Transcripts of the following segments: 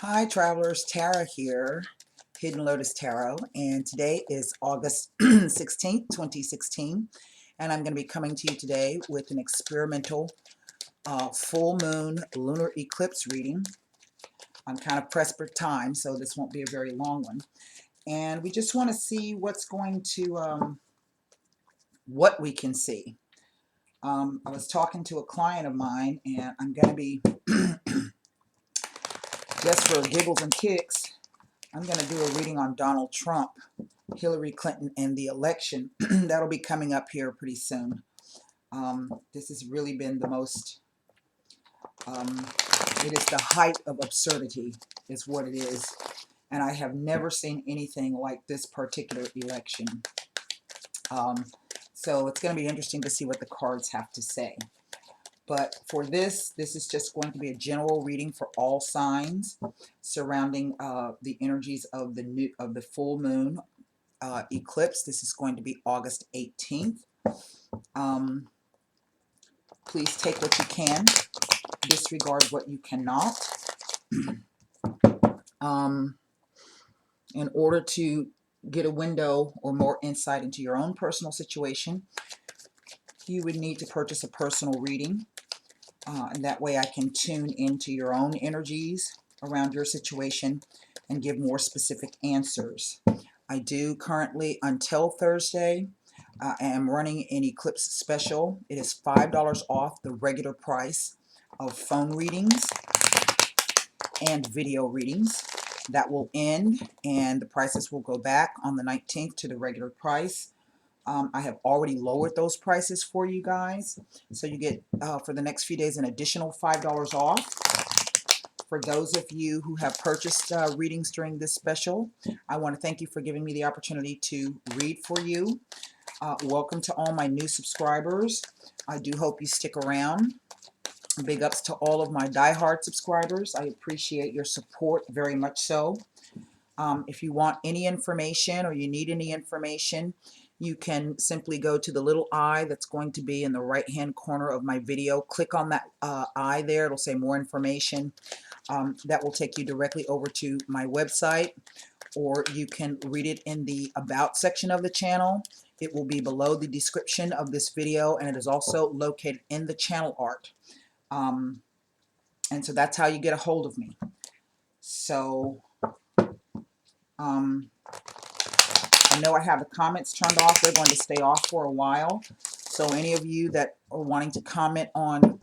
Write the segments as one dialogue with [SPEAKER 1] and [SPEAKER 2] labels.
[SPEAKER 1] Hi travelers, Tara here, Hidden Lotus Tarot, and today is August 16th, 2016, and I'm going to be coming to you today with an experimental full moon lunar eclipse reading. I'm kind of pressed for time, so this won't be a very long one, and we just want to see what's going to, what we can see. I was talking to a client of mine, and I'm going to be, just for giggles and kicks, I'm going to do a reading on Donald Trump, Hillary Clinton, and the election. That'll be coming up here pretty soon. This has really been the most, it is the height of absurdity is what it is. And I have never seen anything like this particular election. So it's going to be interesting to see what the cards have to say. But for this is just going to be a general reading for all signs surrounding the energies of the full moon eclipse. This is going to be August 18th. Please take what you can, disregard what you cannot. In order to get a window or more insight into your own personal situation, you would need to purchase a personal reading. And that way I can tune into your own energies around your situation and give more specific answers. I do currently, until Thursday, I am running an eclipse special. It is $5 off the regular price of phone readings and video readings. That will end and the prices will go back on the 19th to the regular price. I have already lowered those prices for you guys, so you get for the next few days an additional $5 off. For those of you who have purchased readings during this special, I want to thank you for giving me the opportunity to read for you. Welcome to all my new subscribers. I do hope you stick around. Big ups to all of my diehard subscribers. I appreciate your support very much so. If you want any information or you need any information, you can simply go to the little eye that's going to be in the right hand corner of my video. Click on that eye there. It'll say more information. That will take you directly over to my website, or you can read it in the about section of the channel. It will be below the description of this video, and it is also located in the channel art. And so that's how you get a hold of me. So I know I have the comments turned off. They're going to stay off for a while. So any of you that are wanting to comment on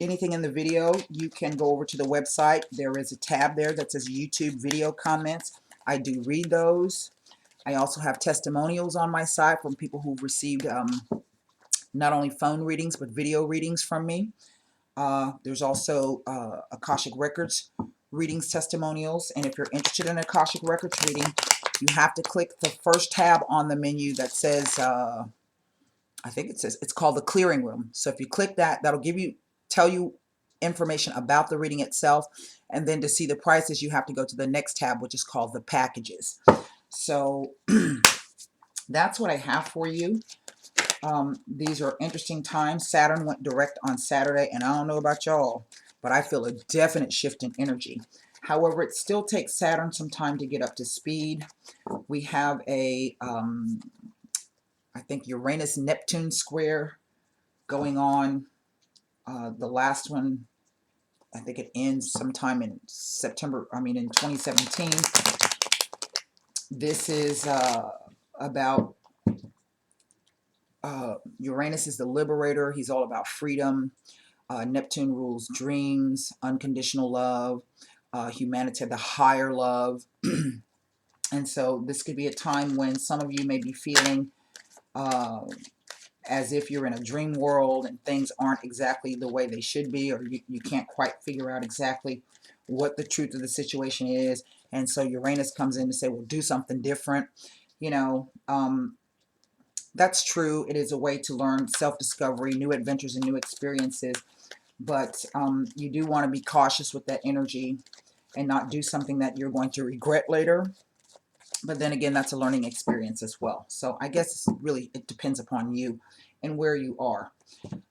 [SPEAKER 1] anything in the video, you can go over to the website. There is a tab there that says YouTube video comments. I do read those. I also have testimonials on my site from people who've received not only phone readings but video readings from me. There's also Akashic Records readings testimonials, and if you're interested in Akashic Records reading, you have to click the first tab on the menu that says, I think it says, it's called the clearing room. So if you click that, that'll tell you information about the reading itself, and then to see the prices, you have to go to the next tab, which is called the packages. So that's what I have for you. These are interesting times. Saturn went direct on Saturday, and I don't know about y'all, but I feel a definite shift in energy. However, it still takes Saturn some time to get up to speed. We have a, I think, Uranus-Neptune square going on. The last one, I think it ends sometime in September, in 2017. This is about Uranus is the liberator. He's all about freedom. Neptune rules dreams, unconditional love, humanity, the higher love. And so this could be a time when some of you may be feeling as if you're in a dream world and things aren't exactly the way they should be, or you can't quite figure out exactly what the truth of the situation is. And so Uranus comes in to say, well, do something different. You know, that's true. It is a way to learn self-discovery, new adventures, and new experiences. But you do want to be cautious with that energy and not do something that you're going to regret later. But then again, that's a learning experience as well. So I guess really it depends upon you and where you are.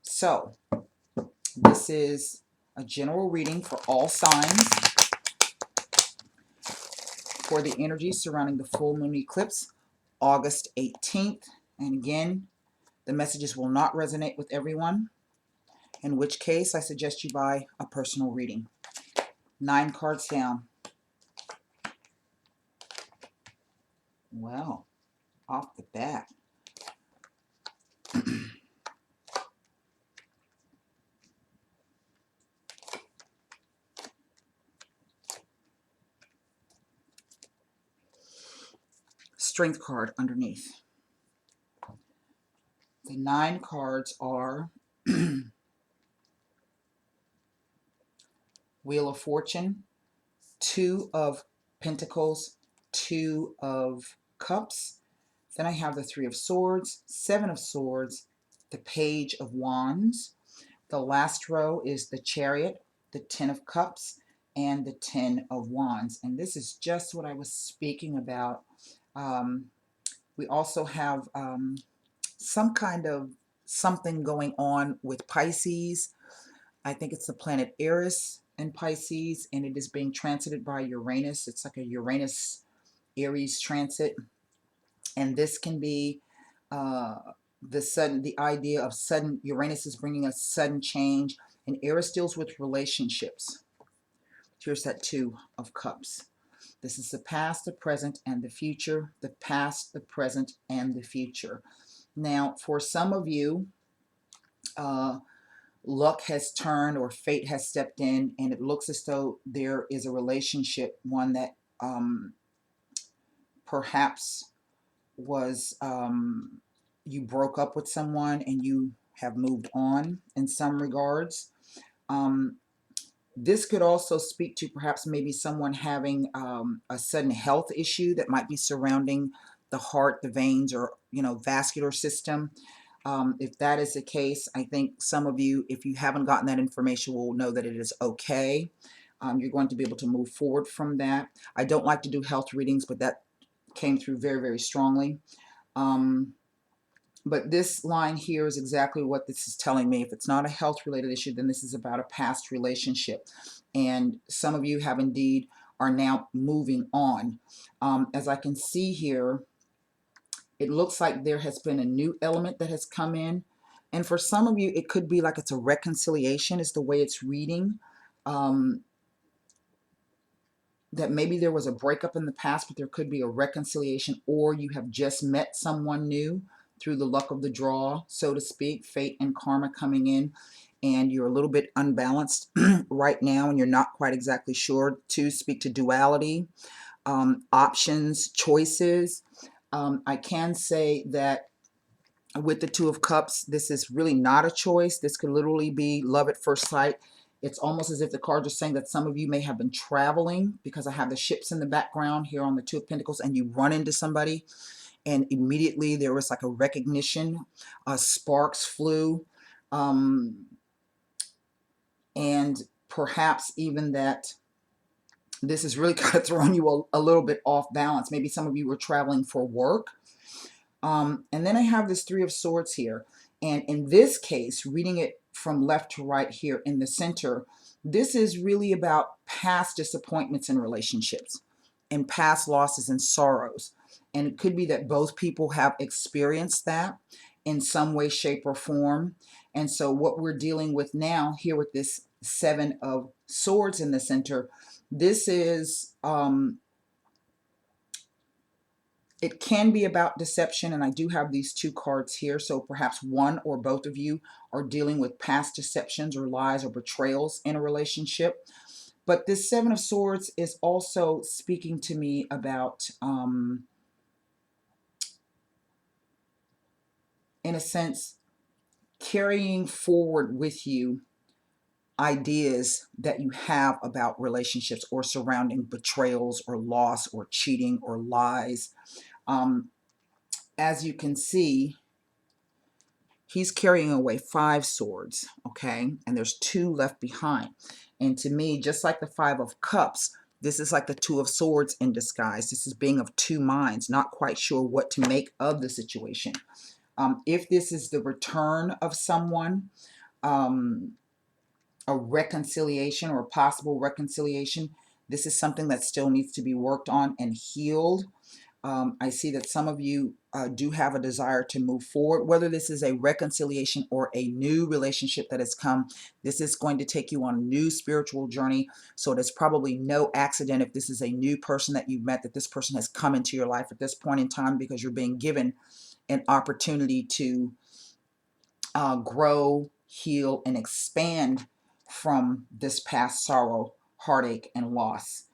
[SPEAKER 1] So this is a general reading for all signs. for the energy surrounding the full moon eclipse, August 18th. And again, the messages will not resonate with everyone, in which case I suggest you buy a personal reading. 9 cards down. Well, off the bat. Strength card underneath. The 9 cards are Wheel of Fortune, 2 of Pentacles, 2 of Cups. Then I have the 3 of Swords, 7 of Swords, the Page of Wands. The last row is the Chariot, the 10 of Cups, and the 10 of Wands. And this is just what I was speaking about. We also have some kind of something going on with Pisces. I think it's the planet Eris in Pisces, and it is being transited by Uranus. It's like a Uranus-Aries transit. And this can be the idea of sudden, Uranus is bringing a sudden change, and Eris deals with relationships. Here's that 2 of Cups. This is the past, the present, and the future. The past, the present, and the future. Now, for some of you, luck has turned or fate has stepped in, and it looks as though there is a relationship, one that perhaps was you broke up with someone and you have moved on in some regards. This could also speak to perhaps maybe someone having a sudden health issue that might be surrounding the heart, the veins, or vascular system. If that is the case, I think some of you, if you haven't gotten that information, will know that it is okay. You're going to be able to move forward from that. I don't like to do health readings, but that came through very, very strongly. But this line here is exactly what this is telling me. If it's not a health-related issue, then this is about a past relationship. And some of you have indeed are now moving on. As I can see here, it looks like there has been a new element that has come in. And for some of you, it could be like it's a reconciliation is the way it's reading. That maybe there was a breakup in the past, but there could be a reconciliation, or you have just met someone new through the luck of the draw, so to speak, fate and karma coming in, and you're a little bit unbalanced right now, and you're not quite exactly sure. To speak to duality, options, choices. I can say that with the 2 of Cups, this is really not a choice. This could literally be love at first sight. It's almost as if the cards are saying that some of you may have been traveling, because I have the ships in the background here on the 2 of Pentacles, and you run into somebody and immediately there was like a recognition, sparks flew, and perhaps even that this is really kind of throwing you a little bit off balance. Maybe some of you were traveling for work. And then I have this 3 of Swords here. And in this case, reading it from left to right here in the center, this is really about past disappointments in relationships and past losses and sorrows. And it could be that both people have experienced that in some way, shape, or form. And so what we're dealing with now here with this 7 of Swords in the center, this is it can be about deception, and I do have these 2 cards here, so perhaps one or both of you are dealing with past deceptions or lies or betrayals in a relationship. But this 7 of Swords is also speaking to me about, in a sense, carrying forward with you ideas that you have about relationships or surrounding betrayals or loss or cheating or lies. As you can see, he's carrying away 5 swords, okay? And there's 2 left behind. And to me, just like the 5 of Cups, this is like the 2 of Swords in disguise. This is being of 2 minds, not quite sure what to make of the situation. If this is the return of someone, a reconciliation or a possible reconciliation, This is something that still needs to be worked on and healed. I see that some of you do have a desire to move forward, whether this is a reconciliation or a new relationship that has come. This is going to take you on a new spiritual journey. So it is probably no accident if this is a new person that you've met, that this person has come into your life at this point in time, because you're being given an opportunity to grow, heal, and expand from this past sorrow, heartache, and loss.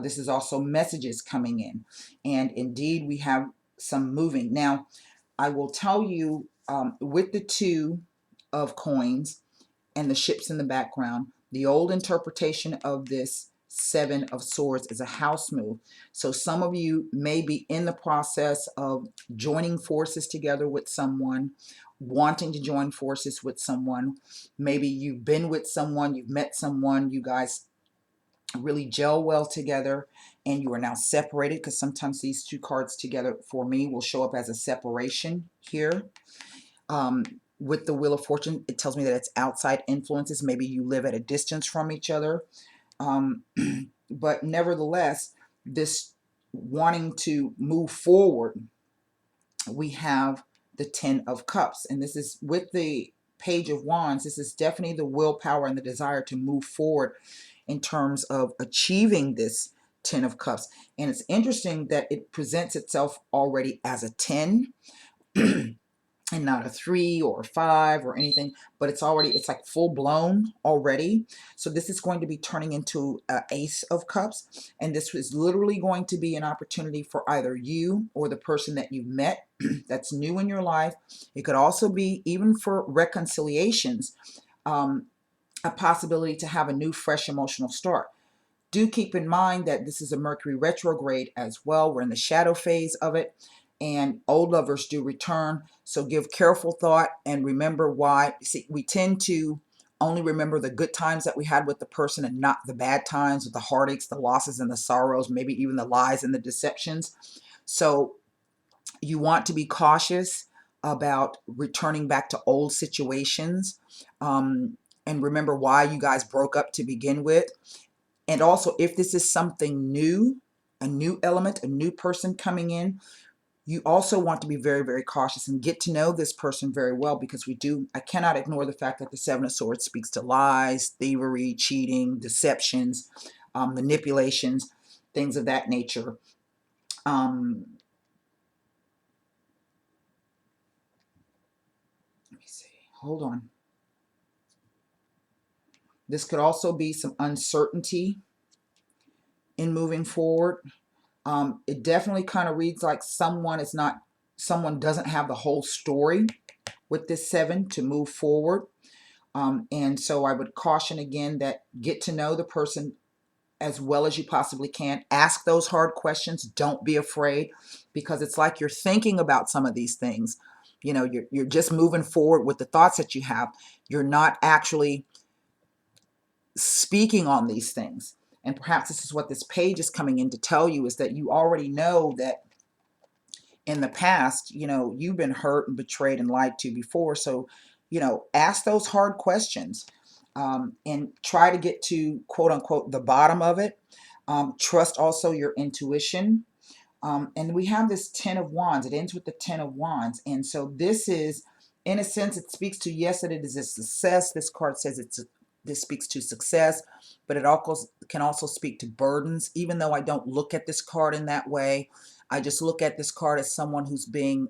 [SPEAKER 1] This is also messages coming in. And indeed, we have some moving. Now, I will tell you, with the Two of Coins and the ships in the background, the old interpretation of this Seven of Swords is a house move. So some of you may be in the process of joining forces together with someone, wanting to join forces with someone. Maybe you've been with someone, you've met someone, you guys really gel well together, and you are now separated, because sometimes these two cards together for me will show up as a separation here. With the Wheel of Fortune, it tells me that it's outside influences. Maybe you live at a distance from each other. But nevertheless, this wanting to move forward, we have the Ten of Cups. And this is with the Page of Wands. This is definitely the willpower and the desire to move forward in terms of achieving this Ten of Cups. And it's interesting that it presents itself already as a 10. And not a 3 or a 5 or anything, but it's like full blown already. So this is going to be turning into an Ace of Cups, and this is literally going to be an opportunity for either you or the person that you've met that's new in your life. It could also be, even for reconciliations, a possibility to have a new, fresh emotional start. Do keep in mind that this is a Mercury retrograde as well. We're in the shadow phase of it, and old lovers do return. So give careful thought and remember why. See, we tend to only remember the good times that we had with the person and not the bad times, the heartaches, the losses, and the sorrows, maybe even the lies and the deceptions. So you want to be cautious about returning back to old situations, and remember why you guys broke up to begin with. And also, if this is something new, a new element, a new person coming in, you also want to be very, very cautious and get to know this person very well, because I cannot ignore the fact that the Seven of Swords speaks to lies, thievery, cheating, deceptions, manipulations, things of that nature. Let me see. Hold on. This could also be some uncertainty in moving forward. It definitely kind of reads like someone doesn't have the whole story with this 7 to move forward. And so I would caution again that get to know the person as well as you possibly can. Ask those hard questions. Don't be afraid, because it's like you're thinking about some of these things. You know, you're just moving forward with the thoughts that you have. You're not actually speaking on these things. And perhaps this is what this page is coming in to tell you, is that you already know that in the past, you know, you've been hurt and betrayed and lied to before. So, you know, ask those hard questions, and try to get to, quote unquote, the bottom of it. Trust also your intuition. And we have this Ten of Wands. It ends with the Ten of Wands. And so this is, in a sense, it speaks to, yes, that it is a success. This card says this speaks to success, but it also can also speak to burdens. Even though I don't look at this card in that way, I just look at this card as someone who's being,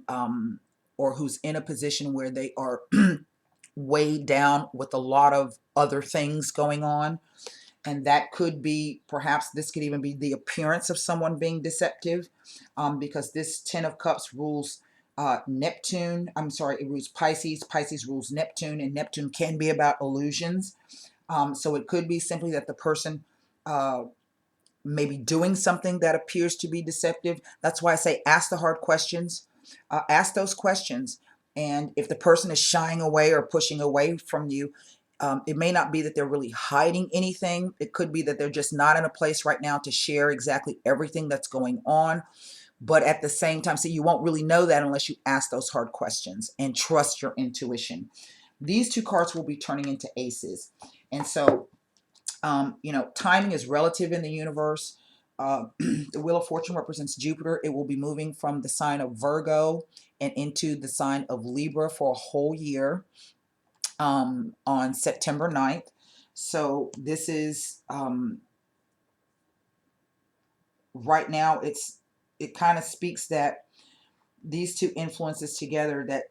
[SPEAKER 1] or who's in a position where they are weighed down with a lot of other things going on. And that could be, perhaps this could even be the appearance of someone being deceptive, because this Ten of Cups rules Neptune. I'm sorry, it rules Pisces. Pisces rules Neptune, and Neptune can be about illusions. So it could be simply that the person may be doing something that appears to be deceptive. That's why I say ask the hard questions. Ask those questions. And if the person is shying away or pushing away from you, it may not be that they're really hiding anything. It could be that they're just not in a place right now to share exactly everything that's going on. But at the same time, see, you won't really know that unless you ask those hard questions and trust your intuition. These two cards will be turning into aces. And so You know, timing is relative in the universe. The Wheel of Fortune represents Jupiter. It will be moving from the sign of Virgo and into the sign of Libra for a whole year on September 9th. So this is right now, it kind of speaks that these two influences together, that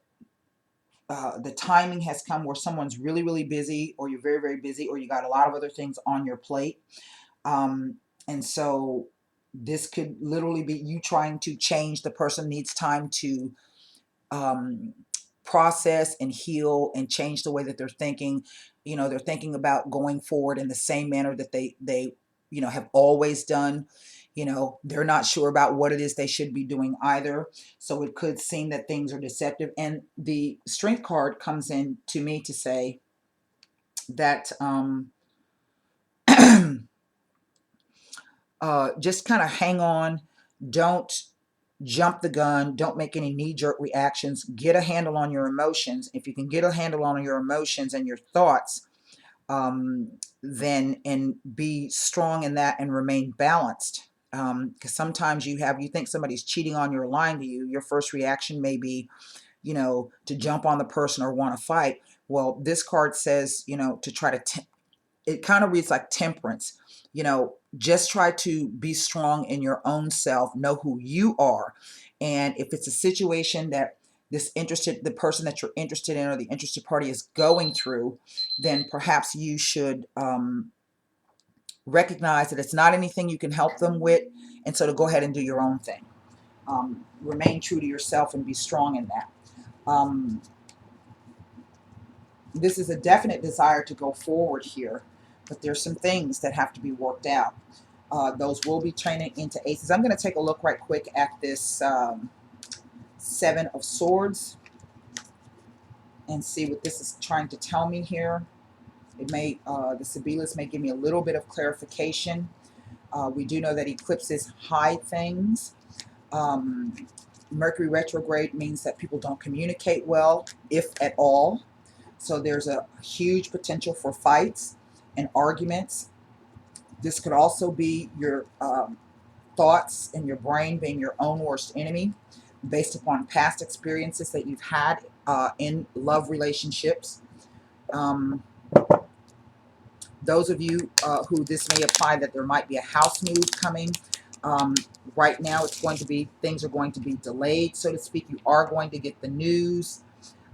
[SPEAKER 1] the timing has come where someone's really, really busy, or you're very, very busy, or you got a lot of other things on your plate. And so this could literally be you trying to change. The person needs time to um, process and heal and change the way that they're thinking. You know, they're thinking about going forward in the same manner that they you know, have always done. You know, they're not sure about what it is they should be doing either. So it could seem that things are deceptive. And the Strength card comes in to me to say that just kind of hang on. Don't jump the gun. Don't make any knee-jerk reactions. Get a handle on your emotions. If you can get a handle on your emotions and your thoughts, then and be strong in that and remain balanced. Because sometimes you think somebody's cheating on you or lying to you. Your first reaction may be, you know, to jump on the person or want to fight. Well, this card says, you know, to try to it kind of reads like temperance. You know, just try to be strong in your own self, know who you are. And if it's a situation that the person that you're interested in or the interested party is going through, then perhaps you should recognize that it's not anything you can help them with. And so to go ahead and do your own thing. Remain true to yourself and be strong in that. This is a definite desire to go forward here, but there's some things that have to be worked out. Those will be turning into aces. I'm going to take a look right quick at this Seven of Swords and see what this is trying to tell me here. It may, the Sibilis may give me a little bit of clarification. We do know that eclipses hide things. Mercury retrograde means that people don't communicate well, if at all. So there's a huge potential for fights and arguments. This could also be your thoughts and your brain being your own worst enemy based upon past experiences that you've had in love relationships. Those of you who this may apply, that there might be a house move coming. Right now it's going to be, things are going to be delayed, so to speak. You are going to get the news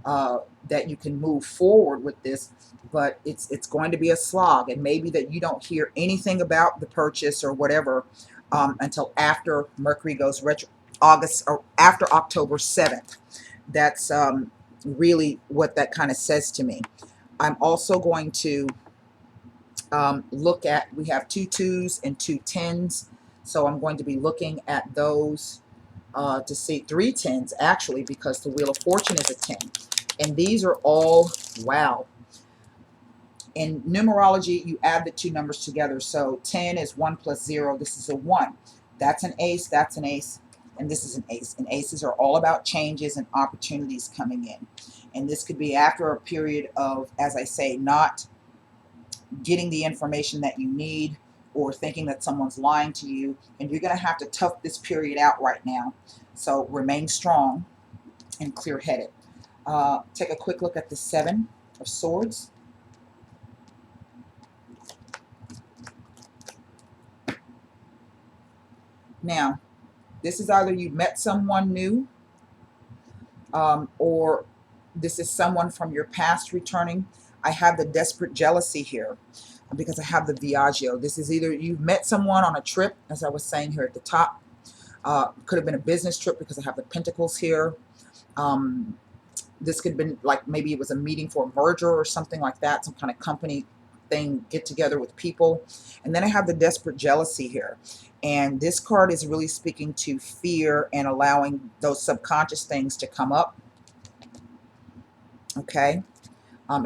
[SPEAKER 1] that you can move forward with this, but it's going to be a slog, and maybe that you don't hear anything about the purchase or whatever until after Mercury goes retro, August, or after October 7th. That's really what that kind of says to me. I'm also going to look at, we have 2 2s and 2 10s, so I'm going to be looking at those to see 3 10s actually, because the Wheel of Fortune is a 10. And these are all, wow. In numerology, you add the 2 numbers together. So 10 is 1 plus 0. This is a 1. That's an ace, that's an ace, and this is an ace. And aces are all about changes and opportunities coming in. And this could be after a period of, as I say, not getting the information that you need, or thinking that someone's lying to you. And you're going to have to tough this period out right now. So remain strong and clear-headed. Take a quick look at the Seven of Swords. Now, this is either you met someone new, or this is someone from your past returning. I have the desperate jealousy here because I have the Viaggio. This is either you've met someone on a trip, as I was saying here at the top. Could have been a business trip because I have the Pentacles here. This could have been like, maybe it was a meeting for a merger or something like that, some kind of company thing, get together with people. And then I have the desperate jealousy here. And this card is really speaking to fear and allowing those subconscious things to come up. Okay.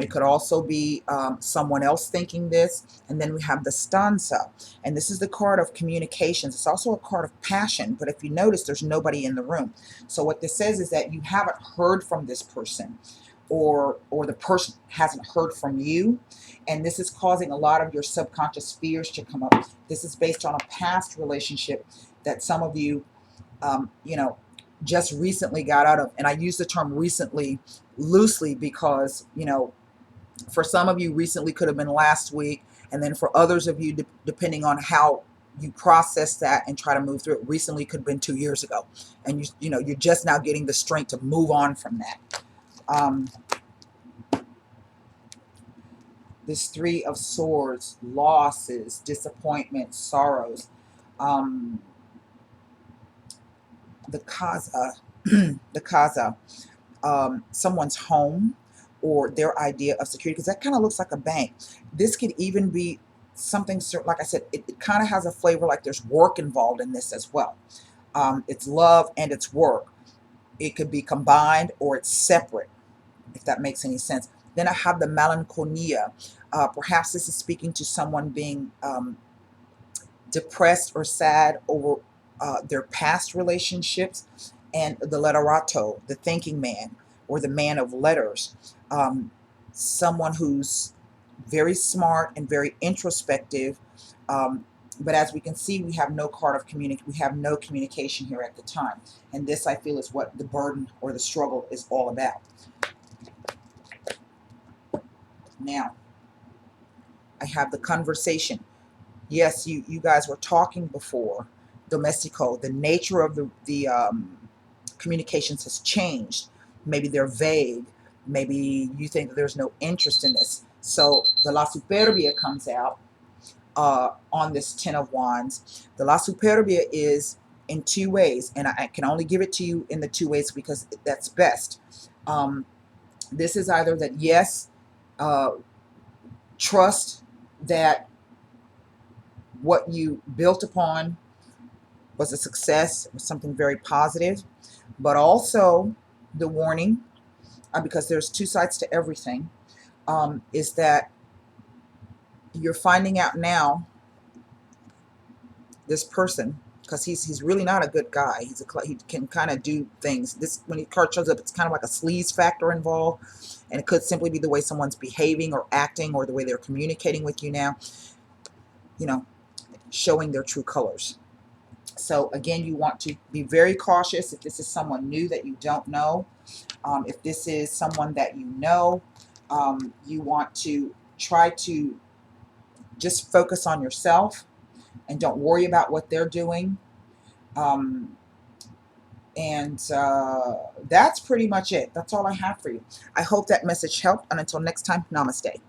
[SPEAKER 1] It could also be someone else thinking this. And then we have the stanza. And this is the card of communications. It's also a card of passion. But if you notice, there's nobody in the room. So what this says is that you haven't heard from this person or the person hasn't heard from you, and this is causing a lot of your subconscious fears to come up. This is based on a past relationship that some of you, you know, just recently got out of. And I use the term recently loosely because, you know, for some of you, recently could have been last week, and then for others of you, depending on how you process that and try to move through it, recently could have been 2 years ago, and you know, you're just now getting the strength to move on from that. This Three of Swords, losses, disappointments, sorrows. The Kaza, the Kaza, someone's home or their idea of security, because that kind of looks like a bank. This could even be something, like I said, it kind of has a flavor like there's work involved in this as well. It's love and it's work. It could be combined or it's separate, if that makes any sense. Then I have the melancholia. Perhaps this is speaking to someone being depressed or sad over their past relationships. And the letterato, the thinking man, or the man of letters, someone who's very smart and very introspective. But as we can see, we have no card of we have no communication here at the time. And this, I feel, is what the burden or the struggle is all about. Now, I have the conversation. Yes, you guys were talking before. Domestico, the nature of the communications has changed. Maybe they're vague. Maybe you think that there's no interest in this. So the La Superbia comes out on this Ten of Wands. The La Superbia is in two ways, and I can only give it to you in the two ways because that's best. This is either that, yes, trust that what you built upon was a success, was something very positive, but also the warning, because there's two sides to everything, is that you're finding out now this person, because he's really not a good guy. He can kind of do things. This, when the card shows up, it's kind of like a sleaze factor involved, and it could simply be the way someone's behaving or acting or the way they're communicating with you now, you know, showing their true colors. So again, you want to be very cautious if this is someone new that you don't know. If this is someone that you know, you want to try to just focus on yourself and don't worry about what they're doing. That's pretty much it. That's all I have for you. I hope that message helped. And until next time, namaste.